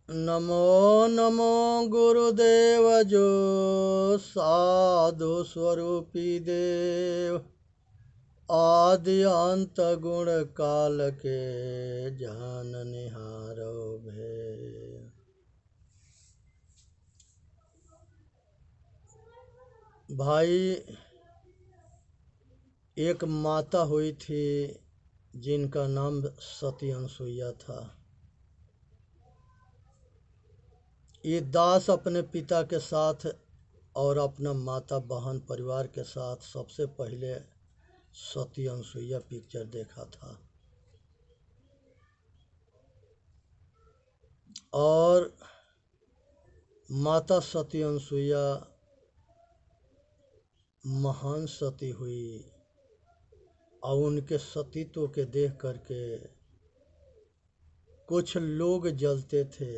नमो नमो गुरुदेव जो साधु स्वरूपी देव, आदि अंत गुण काल के जान निहारो भे। भाई, एक माता हुई थी जिनका नाम सती अनसुईया था। ये दास अपने पिता के साथ और अपना माता बहन परिवार के साथ सबसे पहले सती अनसुईया पिक्चर देखा था। और माता सती अनसुईया महान सती हुई और उनके सतीत्व के देख करके कुछ लोग जलते थे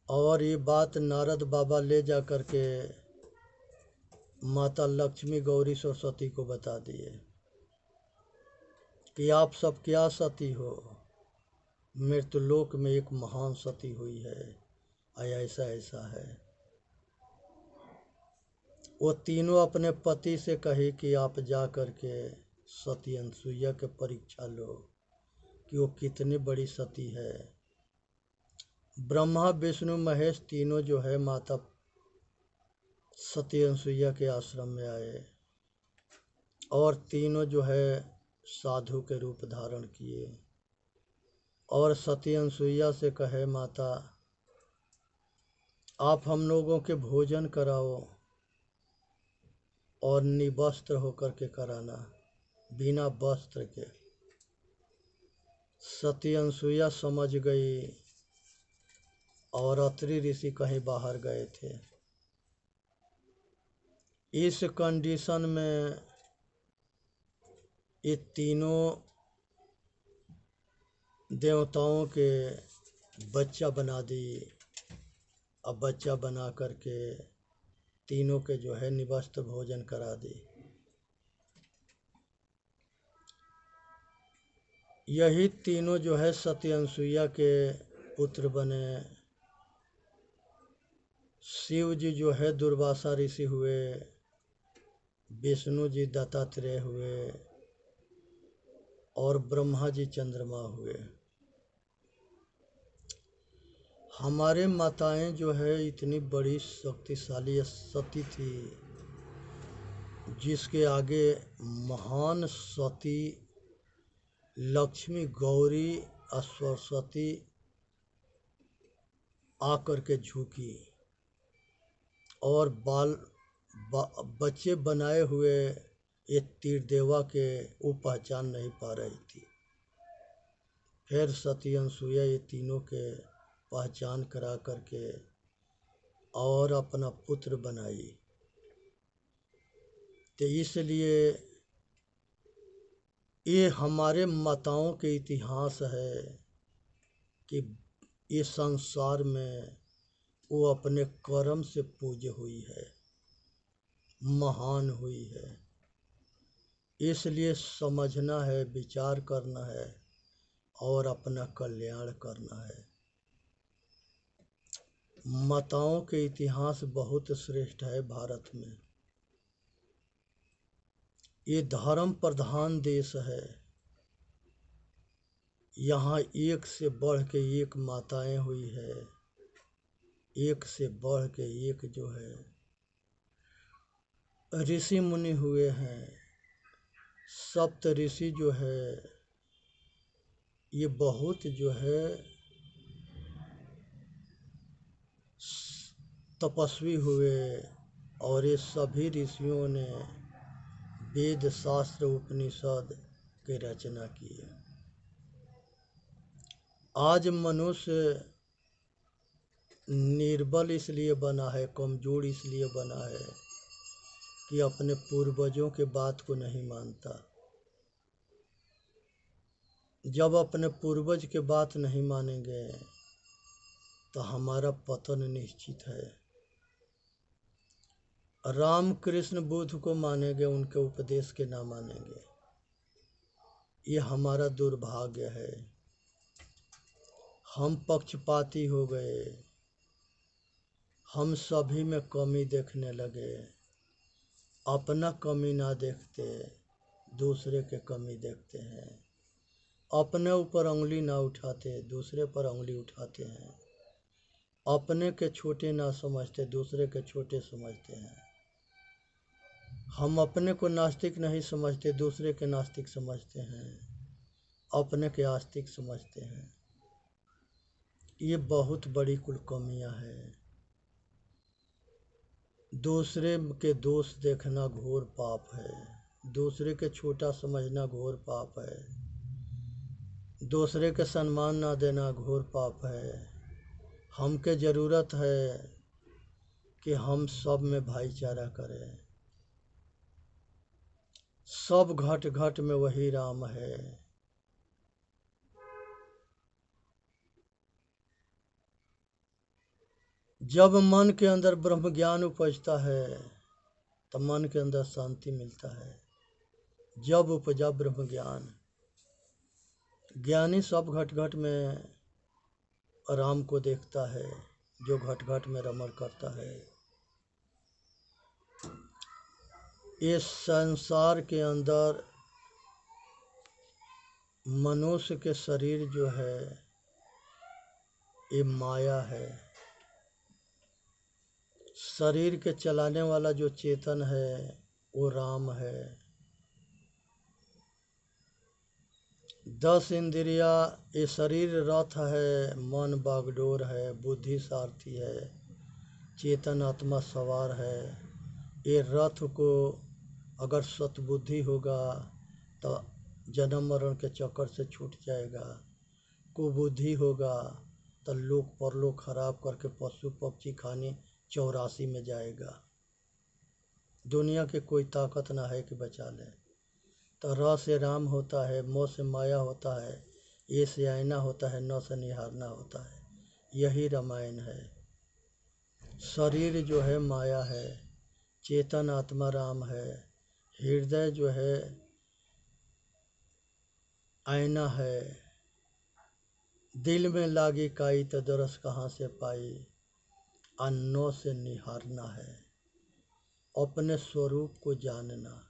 और ये बात नारद बाबा ले जा करके माता लक्ष्मी गौरी सरस्वती को बता दिए कि आप सब क्या सती हो, मृत्युलोक में एक महान सती हुई है, ऐसा ऐसा है। वो तीनों अपने पति से कही कि आप जा करके सती अनसुईया के परीक्षा लो कि वो कितनी बड़ी सती है। ब्रह्मा विष्णु महेश तीनों जो है माता सती अनसुईया के आश्रम में आए और तीनों जो है साधु के रूप धारण किए और सती अनसुईया से कहे, माता आप हम लोगों के भोजन कराओ और निवस्त्र होकर के कराना, बिना वस्त्र के। सती अनसुईया समझ गई और अत्रि ऋषि कहीं बाहर गए थे। इस कंडीशन में ये तीनों देवताओं के बच्चा बना दी। अब बच्चा बना करके तीनों के जो है निवस्त्र भोजन करा दी। यही तीनों जो है सती अनसुईया के पुत्र बने। शिव जी जो है दुर्वासा ऋषि हुए, विष्णु जी दत्तात्रेय हुए और ब्रह्मा जी चंद्रमा हुए। हमारे माताएं जो है इतनी बड़ी शक्तिशाली सती थी जिसके आगे महान सती लक्ष्मी गौरी सरस्वती आकर के झुकी और बच्चे बनाए हुए ये तीरदेवा के वो पहचान नहीं पा रही थी। फिर सती अनसुईया ये तीनों के पहचान करा करके और अपना पुत्र बनाई। तो इसलिए ये हमारे माताओं के इतिहास है कि ये संसार में वो अपने कर्म से पूज्य हुई है, महान हुई है। इसलिए समझना है, विचार करना है और अपना कल्याण करना है। माताओं के इतिहास बहुत श्रेष्ठ है भारत में। ये धर्म प्रधान देश है। यहाँ एक से बढ़ के एक माताएं हुई है, एक से बढ़ के एक जो है ऋषि मुनि हुए हैं। सप्त ऋषि जो है ये बहुत जो है तपस्वी हुए और ये सभी ऋषियों ने वेद शास्त्र उपनिषद की रचना की है। आज मनुष्य निर्बल इसलिए बना है, कमजोर इसलिए बना है कि अपने पूर्वजों के बात को नहीं मानता। जब अपने पूर्वज के बात नहीं मानेंगे तो हमारा पतन निश्चित है। राम कृष्ण बुद्ध को मानेंगे, उनके उपदेश के ना मानेंगे, ये हमारा दुर्भाग्य है। हम पक्षपाती हो गए, हम सभी में कमी देखने लगे, अपना कमी ना देखते दूसरे के कमी देखते हैं, अपने ऊपर उंगली ना उठाते दूसरे पर उंगली उठाते हैं, अपने के छोटे ना समझते दूसरे के छोटे समझते हैं, हम अपने को नास्तिक नहीं समझते दूसरे के नास्तिक समझते हैं, अपने के आस्तिक समझते हैं। ये बहुत बड़ी कुल कमियां हैं। दूसरे के दोष देखना घोर पाप है, दूसरे के छोटा समझना घोर पाप है, दूसरे के सम्मान ना देना घोर पाप है। हमके ज़रूरत है कि हम सब में भाईचारा करें। सब घट घट में वही राम है। जब मन के अंदर ब्रह्म ज्ञान उपजता है तब मन के अंदर शांति मिलता है। जब उपजा ब्रह्म ज्ञान, ज्ञानी सब घट घट में राम को देखता है जो घट घट में रमण करता है। इस संसार के अंदर मनुष्य के शरीर जो है ये माया है। शरीर के चलाने वाला जो चेतन है वो राम है। 10 इंद्रिया, ये शरीर रथ है, मन बागडोर है, बुद्धि सारथी है, चेतन आत्मा सवार है। ये रथ को अगर सतबुद्धि होगा तो जन्म मरण के चक्कर से छूट जाएगा, कुबुद्धि होगा तो लोक परलोक खराब करके पशु पक्षी खाने 84 में जाएगा। दुनिया की कोई ताकत ना है कि बचा ले। तो र से राम होता है, म से माया होता है, ए से आईना होता है, न से निहारना होता है। यही रामायण है। शरीर जो है माया है, चेतन आत्मा राम है, हृदय जो है आईना है, दिल में लागी काई तो दरस कहाँ से पाई, अन्नों से निहारना है, अपने स्वरूप को जानना।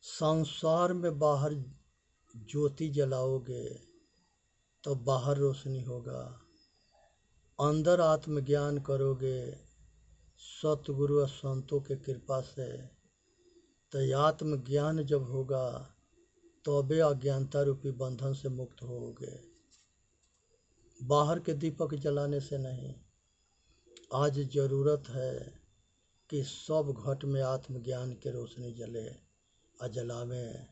संसार में बाहर ज्योति जलाओगे तो बाहर रोशनी होगा, अंदर आत्मज्ञान करोगे सतगुरु और संतों के कृपा से तो आत्मज्ञान जब होगा तबे अज्ञानता रूपी बंधन से मुक्त होगे, बाहर के दीपक जलाने से नहीं। आज ज़रूरत है कि सब घट में आत्मज्ञान के रोशनी जले और जलावे।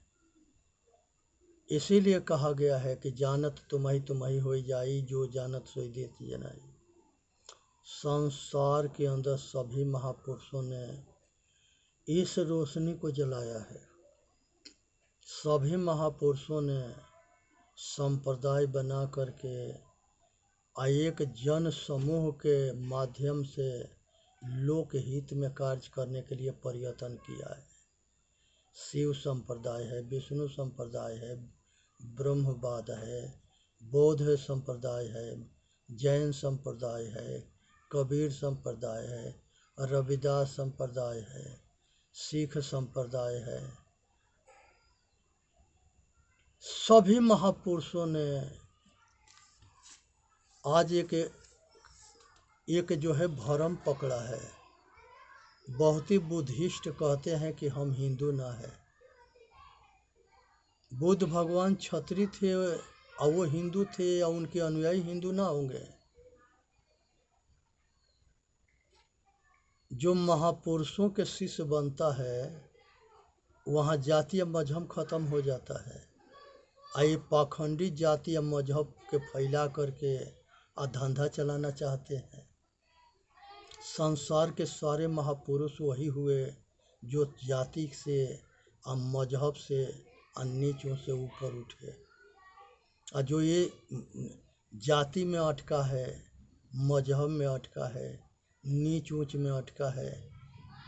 इसीलिए कहा गया है कि जानत तुम्हारी हो जाई, जो जानत सोई देती जनाई। संसार के अंदर सभी महापुरुषों ने इस रोशनी को जलाया है। सभी महापुरुषों ने संप्रदाय बना करके एक जन समूह के माध्यम से लोक हित में कार्य करने के लिए प्रयत्न किया है। शिव संप्रदाय है, विष्णु संप्रदाय है, ब्रह्मवाद है, बौद्ध संप्रदाय है, जैन संप्रदाय है, कबीर संप्रदाय है, रविदास संप्रदाय है, सिख संप्रदाय है। सभी महापुरुषों ने आज एक जो है भरम पकड़ा है। बहुत ही बुद्धिस्ट कहते हैं कि हम हिंदू ना है। बुद्ध भगवान क्षत्रिय थे और वो हिंदू थे या उनके अनुयायी हिंदू ना होंगे। जो महापुरुषों के शिष्य बनता है वहाँ जाति या मजहब खत्म हो जाता है। ये पाखंडी जाति या मजहब के फैला करके धंधा चलाना चाहते हैं। संसार के सारे महापुरुष वही हुए जो जाति से और मजहब से और नीचों से ऊपर उठे। और जो ये जाति में अटका है, मजहब में अटका है, नीच ऊंच में अटका है,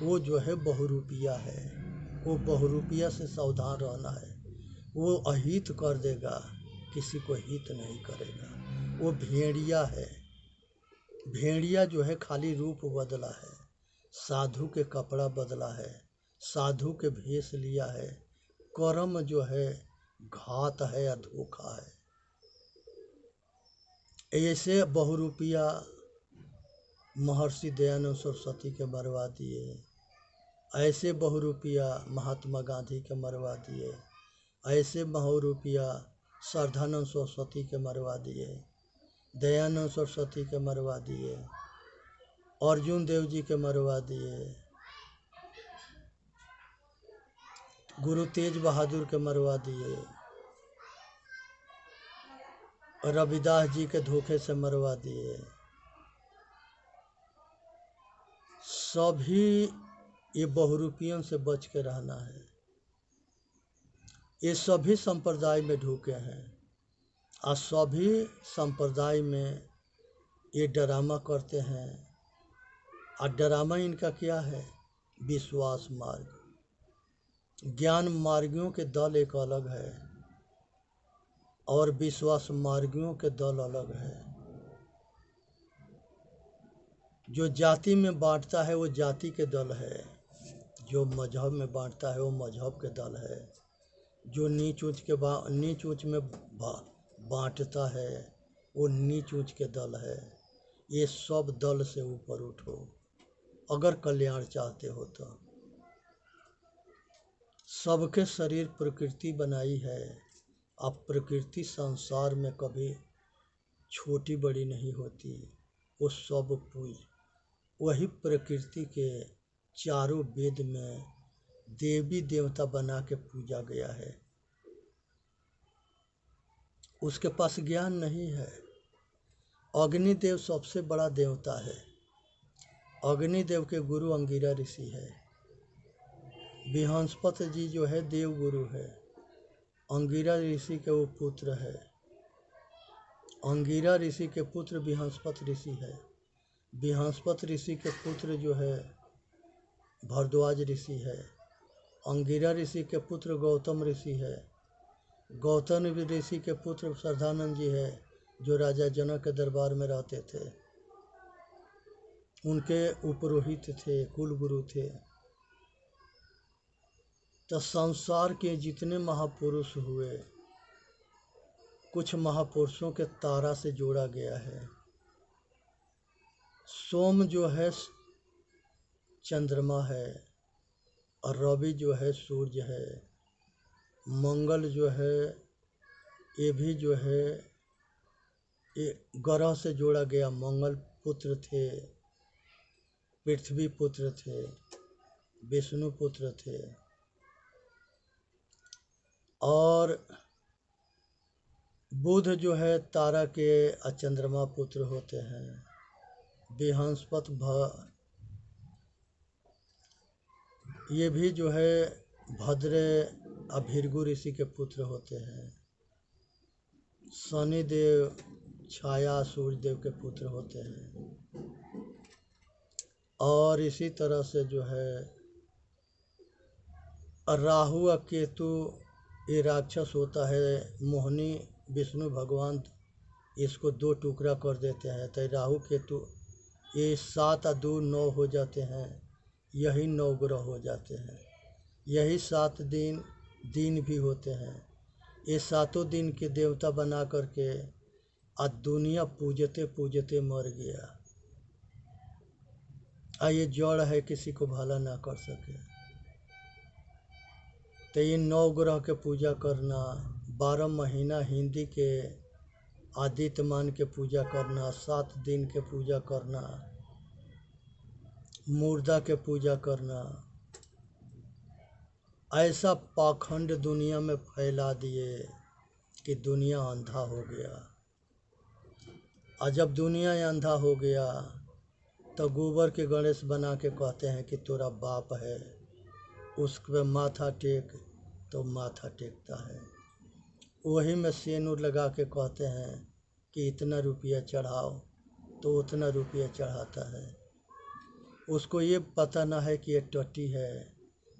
वो जो है बहुरूपिया है। वो बहुरूपिया से सावधान रहना है। वो अहित कर देगा, किसी को हित नहीं करेगा। वो भेड़िया है। भेड़िया जो है खाली रूप बदला है, साधु के कपड़ा बदला है, साधु के भेष लिया है। कर्म जो है घात है या धोखा है। ऐसे बहुरूपिया महर्षि दयानंद सरस्वती के मरवा दिए, ऐसे बहुरूपिया महात्मा गांधी के मरवा दिए, ऐसे बहुरूपिया श्रद्धानंद सरस्वती के मरवा दिए, दयानंद सरस्वती के मरवा दिए, अर्जुन देव जी के मरवा दिए, गुरु तेज बहादुर के मरवा दिए, रविदास जी के धोखे से मरवा दिए। सभी ये बहुरूपियों से बच के रहना है। ये सभी संप्रदाय में ढुके हैं और सभी संप्रदाय में ये ड्रामा करते हैं। और ड्रामा इनका क्या है? विश्वास मार्ग। ज्ञान मार्गियों के दल एक अलग है और विश्वास मार्गियों के दल अलग है। जो जाति में बांटता है वो जाति के दल है, जो मजहब में बांटता है वो मजहब के दल है, जो नीच ऊंच में बांटता है वो नीच ऊंच के दल है। ये सब दल से ऊपर उठो अगर कल्याण चाहते हो तो। सबके शरीर प्रकृति बनाई है। अब प्रकृति संसार में कभी छोटी बड़ी नहीं होती, वो सब पूज वही प्रकृति के चारों वेद में देवी देवता बना के पूजा गया है। उसके पास ज्ञान नहीं है। अग्निदेव सबसे बड़ा देवता है। अग्निदेव के गुरु अंगिरा ऋषि है। बृहस्पति जी जो है देव गुरु है। अंगिरा ऋषि के वो पुत्र है। अंगिरा ऋषि के पुत्र बृहस्पति ऋषि है। बृहस्पति ऋषि के पुत्र जो है भरद्वाज ऋषि है। अंगिरा ऋषि के पुत्र गौतम ऋषि है। गौतम ऋषि के पुत्र श्रद्धानंद जी है, जो राजा जनक के दरबार में रहते थे। उनके उपरोहित थे, कुल गुरु थे। तो संसार के जितने महापुरुष हुए, कुछ महापुरुषों के तारा से जोड़ा गया है। सोम जो है चंद्रमा है और रवि जो है सूर्य है। मंगल जो है ये भी जो है ये ग्रह से जोड़ा गया। मंगल पुत्र थे, पृथ्वी पुत्र थे, विष्णु पुत्र थे और बुध जो है तारा के चंद्रमा पुत्र होते हैं। बृहस्पति ये भी जो है भद्र भृगु ऋषि के पुत्र होते हैं। शनिदेव छाया सूर्य देव के पुत्र होते हैं। और इसी तरह से जो है राहु और केतु ये राक्षस होता है। मोहिनी विष्णु भगवान इसको दो टुकड़ा कर देते हैं। तो राहु केतु ये 7 और 2 9 हो जाते हैं। यही 9 ग्रह हो जाते हैं। यही 7 दिन भी होते हैं। ये 7 दिन के देवता बना करके आज दुनिया पूजते पूजते मर गया। ये जड़ है, किसी को भला ना कर सके। तो ये 9 ग्रह के पूजा करना, 12 महीना हिंदी के आदित्य मान के पूजा करना, 7 दिन के पूजा करना, मुर्दा के पूजा करना, ऐसा पाखंड दुनिया में फैला दिए कि दुनिया अंधा हो गया। और जब दुनिया अंधा हो गया तो गोबर के गणेश बना के कहते हैं कि तेरा बाप है, उस पे माथा टेक, तो माथा टेकता है। वही में सेनुर लगा के कहते हैं कि इतना रुपया चढ़ाओ, तो उतना रुपया चढ़ाता है। उसको ये पता ना है कि ये टट्टी है।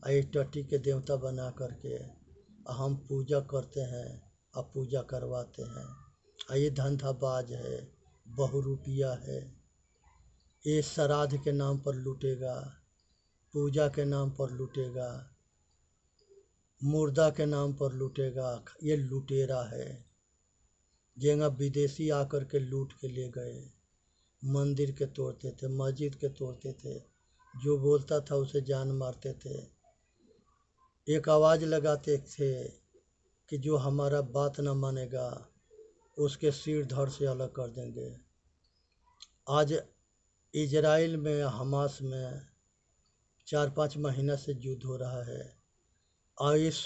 ये टट्टी के देवता बना करके हम पूजा करते हैं और पूजा करवाते हैं। ये धंधाबाज है, बहुरूपिया है, ये श्राद्ध के नाम पर लूटेगा, पूजा के नाम पर लूटेगा, मुर्दा के नाम पर लूटेगा, ये लुटेरा है। जेंगा विदेशी आकर के लूट के ले गए, मंदिर के तोड़ते थे, मस्जिद के तोड़ते थे, जो बोलता था उसे जान मारते थे। एक आवाज़ लगाते थे कि जो हमारा बात न मानेगा उसके सिर धड़ से अलग कर देंगे। आज इजराइल में, हमास में 4-5 महीना से युद्ध हो रहा है और इस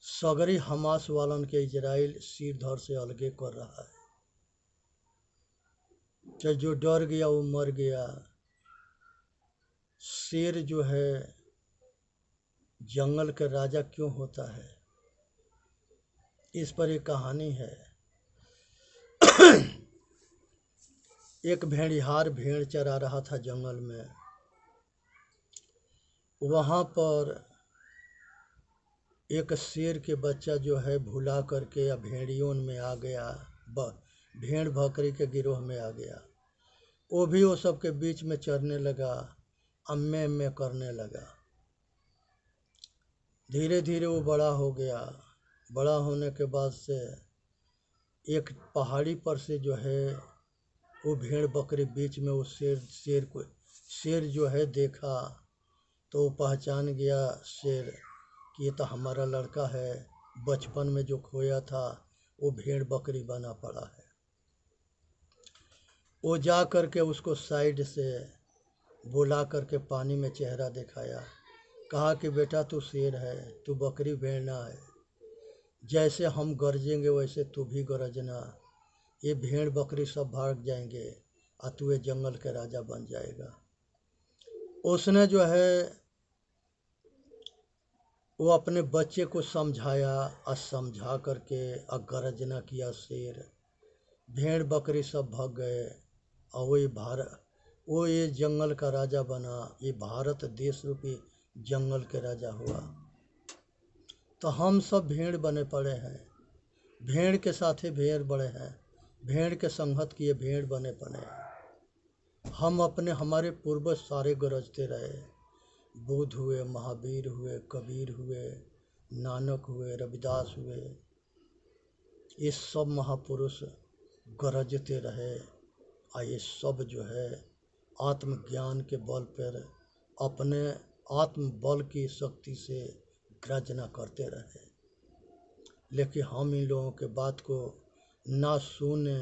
सगरी हमास वालन के इजराइल सिर धड़ से अलगे कर रहा है। चाहे जो डर गया वो मर गया। शेर जो है जंगल का राजा क्यों होता है, इस पर एक कहानी है। एक भेड़िहार भेड़ चरा रहा था जंगल में। वहाँ पर एक शेर के बच्चा जो है भुला करके या भेड़ियों में आ गया, भेड़ बकरी के गिरोह में आ गया। वो भी वो सब के बीच में चरने लगा, अम्मे अम्मे करने लगा। धीरे धीरे वो बड़ा हो गया। बड़ा होने के बाद से एक पहाड़ी पर से जो है वो भेड़ बकरी बीच में वो शेर जो है देखा तो वो पहचान गया शेर कि ये तो हमारा लड़का है, बचपन में जो खोया था वो भेड़ बकरी बना पड़ा है। वो जा कर के उसको साइड से बुला करके पानी में चेहरा दिखाया, कहा कि बेटा तू शेर है, तू बकरी भेड़ ना है, जैसे हम गरजेंगे वैसे तू भी गरजना, ये भेड़ बकरी सब भाग जाएंगे और तू ये जंगल के राजा बन जाएगा। उसने जो है वो अपने बच्चे को समझाया और समझा करके और गरजना किया शेर। भेड़ बकरी सब भाग गए और वो ये जंगल का राजा बना। ये भारत देश रूपी जंगल के राजा हुआ। तो हम सब भेड़ बने पड़े हैं, भेड़ के साथ ही भेड़ बड़े हैं, भेड़ के संगत किए भेड़ बने पड़े हैं। हम हमारे पूर्वज सारे गरजते रहे, बुद्ध हुए, महावीर हुए, कबीर हुए, नानक हुए, रविदास हुए, ये सब महापुरुष गरजते रहे और ये सब जो है आत्मज्ञान के बल पर अपने आत्म बल की शक्ति से गर्जना करते रहे। लेकिन हम इन लोगों के बात को ना सुने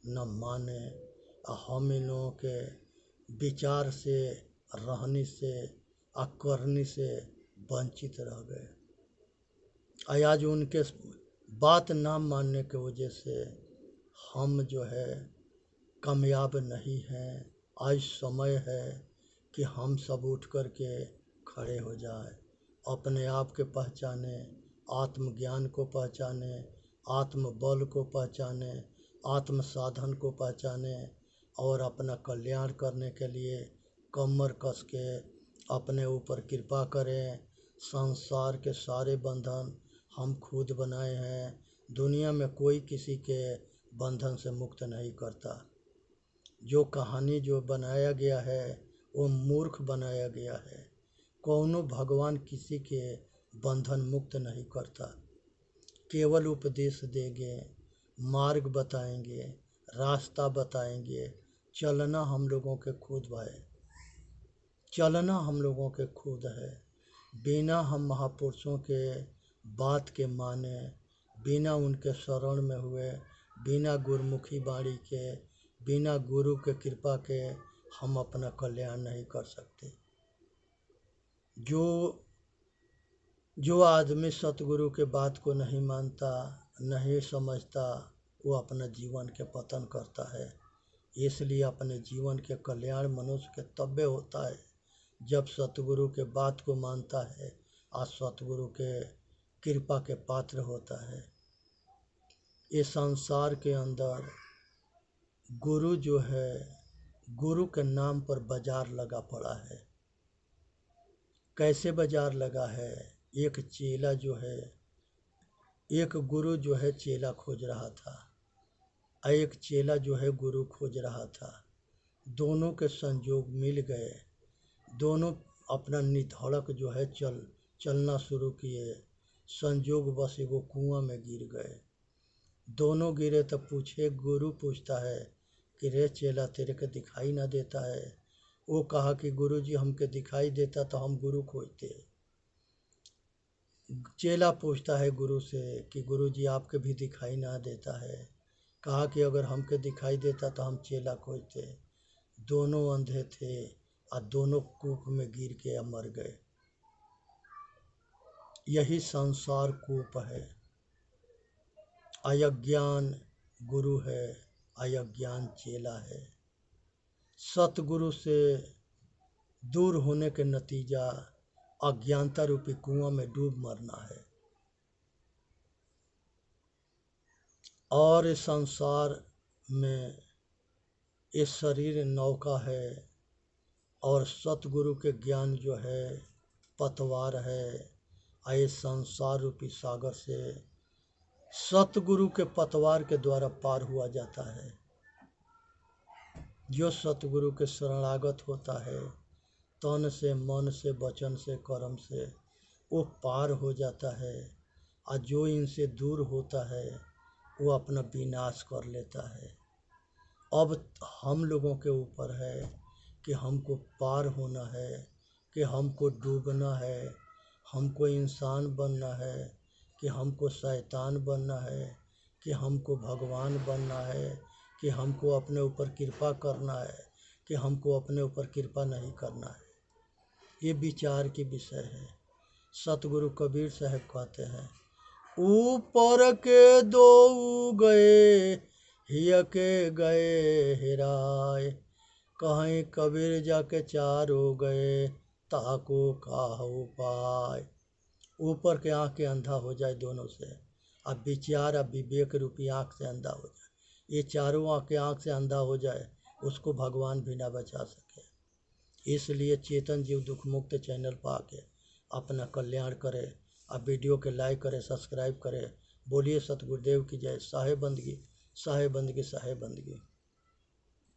न माने और हम इन लोगों के विचार से, रहने से और करने से वंचित रह गए। आज उनके बात ना मानने की वजह से हम जो है कामयाब नहीं हैं। आज समय है कि हम सब उठ कर के खड़े हो जाए, अपने आप के पहचाने, आत्मज्ञान को पहचाने, आत्मबल को पहचाने, आत्म साधन को पहचाने और अपना कल्याण करने के लिए कमर कस के अपने ऊपर कृपा करें। संसार के सारे बंधन हम खुद बनाए हैं। दुनिया में कोई किसी के बंधन से मुक्त नहीं करता। जो कहानी जो बनाया गया है वो मूर्ख बनाया गया है। कौनो भगवान किसी के बंधन मुक्त नहीं करता। केवल उपदेश देंगे, मार्ग बताएंगे, रास्ता बताएंगे। चलना हम लोगों के खुद है, चलना हम लोगों के खुद है। बिना हम महापुरुषों के बात के माने, बिना उनके शरण में हुए, बिना गुरुमुखी बाणी के, बिना गुरु के कृपा के हम अपना कल्याण नहीं कर सकते। जो आदमी सतगुरु के बात को नहीं मानता, नहीं समझता, वो अपना जीवन के पतन करता है। इसलिए अपने जीवन के कल्याण मनुष्य के तब्बे होता है जब सतगुरु के बात को मानता है और सतगुरु के कृपा के पात्र होता है। ये संसार के अंदर गुरु जो है, गुरु के नाम पर बाजार लगा पड़ा है। कैसे बाजार लगा है? एक चेला जो है एक गुरु जो है चेला खोज रहा था और एक चेला जो है गुरु खोज रहा था। दोनों के संयोग मिल गए, दोनों अपना निधड़क जो है चलना शुरू किए। संयोग बस एगो कुआं में गिर गए। दोनों गिरे तो पूछे, गुरु पूछता है कि रे चेला तेरे को दिखाई ना देता है? वो कहा कि गुरु जी हमके दिखाई देता तो हम गुरु खोजते। चेला पूछता है गुरु से कि गुरु जी आपके भी दिखाई ना देता है? कहा कि अगर हमके दिखाई देता तो हम चेला खोजते। दोनों अंधे थे और दोनों कूप में गिर के मर गए। यही संसार कूप है। अज्ञान गुरु है, अज्ञान चेला है। सतगुरु से दूर होने के नतीजा अज्ञानता रूपी कुआं में डूब मरना है। और इस संसार में ये शरीर नौका है और सतगुरु के ज्ञान जो है पतवार है। इस संसार रूपी सागर से सतगुरु के पतवार के द्वारा पार हुआ जाता है। जो सतगुरु के शरणागत होता है तन से, मन से, वचन से, कर्म से, वो पार हो जाता है। और जो इनसे दूर होता है वो अपना विनाश कर लेता है। अब हम लोगों के ऊपर है कि हमको पार होना है, कि हमको डूबना है, हमको इंसान बनना है, कि हमको शैतान बनना है, कि हमको भगवान बनना है, कि हमको अपने ऊपर कृपा करना है, कि हमको अपने ऊपर कृपा नहीं करना है। ये विचार की विषय है। सतगुरु कबीर साहब कहते हैं, ऊपर के दो गए हिय के गए हेराय, कहीं कबीर जाके चारों गए ताको काहू पाय। ऊपर के आँख के अंधा हो जाए दोनों से, अब विचार अब विवेक रूपी आँख से अंधा हो जाए। ये चारों आँख के आँख से अंधा हो जाए, उसको भगवान भी ना बचा सके। इसलिए चेतन जीव दुख मुक्त चैनल पर आके अपना कल्याण करे। आप वीडियो के लाइक करें, सब्सक्राइब करें। बोलिए सतगुरुदेव की जय। साहे बंदगी, साहे बंदगी, साहे बंदगी।